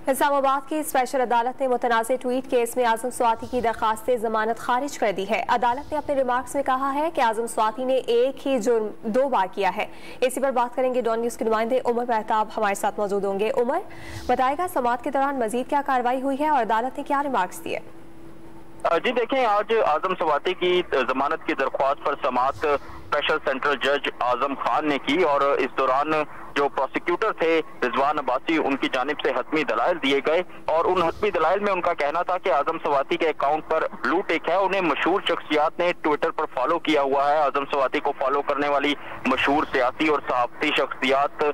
इस्लामाबाद की स्पेशल अदालत ने मुतनाज़ ट्वीट केस में आजम स्वाति की दरखास्त जमानत खारिज कर दी है। अदालत ने अपने रिमार्क्स में कहा है कि आजम स्वाति ने एक ही जुर्म 2 बार किया है। इसी पर बात करेंगे। डॉन न्यूज़ के नुमाइंदे उमर मेहताब हमारे साथ मौजूद होंगे। उमर, बताएगा समाअत के दौरान मजीद क्या कार्रवाई हुई है और अदालत ने क्या रिमार्क्स दिए? जी देखें, आज आजम स्वाति की जमानत की दरख्वास्त पर समाअत स्पेशल सेंट्रल जज आजम खान ने की और इस दौरान जो प्रोसिक्यूटर थे रिजवान अब्बासी, उनकी जानिब से हतमी दलाइल दिए गए और उन हतमी दलाइल में उनका कहना था कि आजम स्वाति के अकाउंट पर ब्लू टिक है। उन्हें मशहूर शख्सियात ने ट्विटर पर फॉलो किया हुआ है। आजम स्वाति को फॉलो करने वाली मशहूर सियासी और सहाफती शख्सियात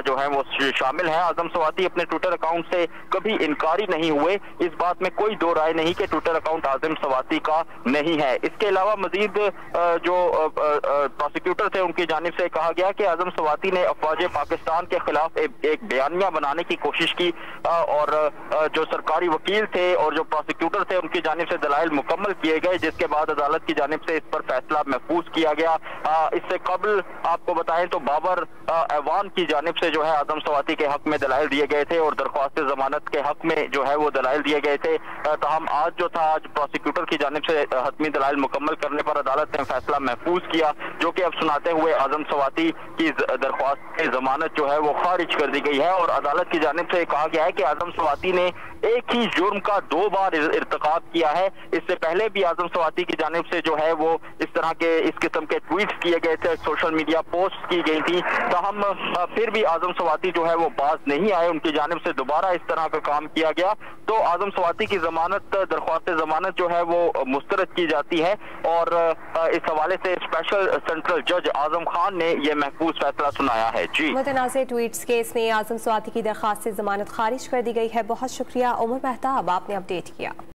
जो है वो शामिल है। आजम स्वाति अपने ट्विटर अकाउंट से कभी इनकारी नहीं हुए। इस बात में कोई दो राय नहीं कि ट्विटर अकाउंट आजम स्वाति का नहीं है। इसके अलावा मजीद जो प्रोसिक्यूटर थे उनकी जानिब से कहा गया कि आजम स्वाति ने अफवाज पाकिस्तान के खिलाफ एक बयानिया बनाने की कोशिश की और जो सरकारी वकील थे और जो प्रोसिक्यूटर थे उनकी जानिब से दलाइल मुकम्मल किए गए, जिसके बाद अदालत की जानिब से इस पर फैसला महफूज किया गया। इससे कबल आपको बताएं तो बाबर ऐवान की जानिब से जो है आजम स्वाति के हक में दलाइल दिए गए थे और दरख्वास्त जमानत के हक में जो है वो दलाइल दिए गए थे। ताहम आज जो था, आज प्रोसिक्यूटर की जानिब से हतमी दलाइल मुकम्मल करने पर अदालत ने फैसला महफूज किया, जो कि अब सुनाते हुए आजम स्वाति की दरख्वास्त की जमानत जो है वो खारिज कर दी गई है। और अदालत की जानिब से कहा गया है कि आजम स्वाति ने एक ही जुर्म का 2 बार इर्तिकाब किया है। इससे पहले भी आजम स्वाति की जानिब से जो है वो इस तरह के इस किस्म के ट्वीट्स किए गए थे, सोशल मीडिया पोस्ट की गई थी। ताहम फिर भी आजम स्वाति जो है वो बाज नहीं आए, उनकी जानिब से दोबारा इस तरह का काम किया गया। तो आजम स्वाति की जमानत दरख्वास्त जमानत जो है वो मुस्तरद की जाती है और इस हवाले से स्पेशल सेंट्रल जज आजम खान ने यह महफूज फैसला सुनाया है। जी, मुतनाज़ ट्वीट्स केस में आजम स्वाति की दरख्वास्त जमानत खारिज कर दी गई है। बहुत शुक्रिया उमर मेहताब, आपने अपडेट किया।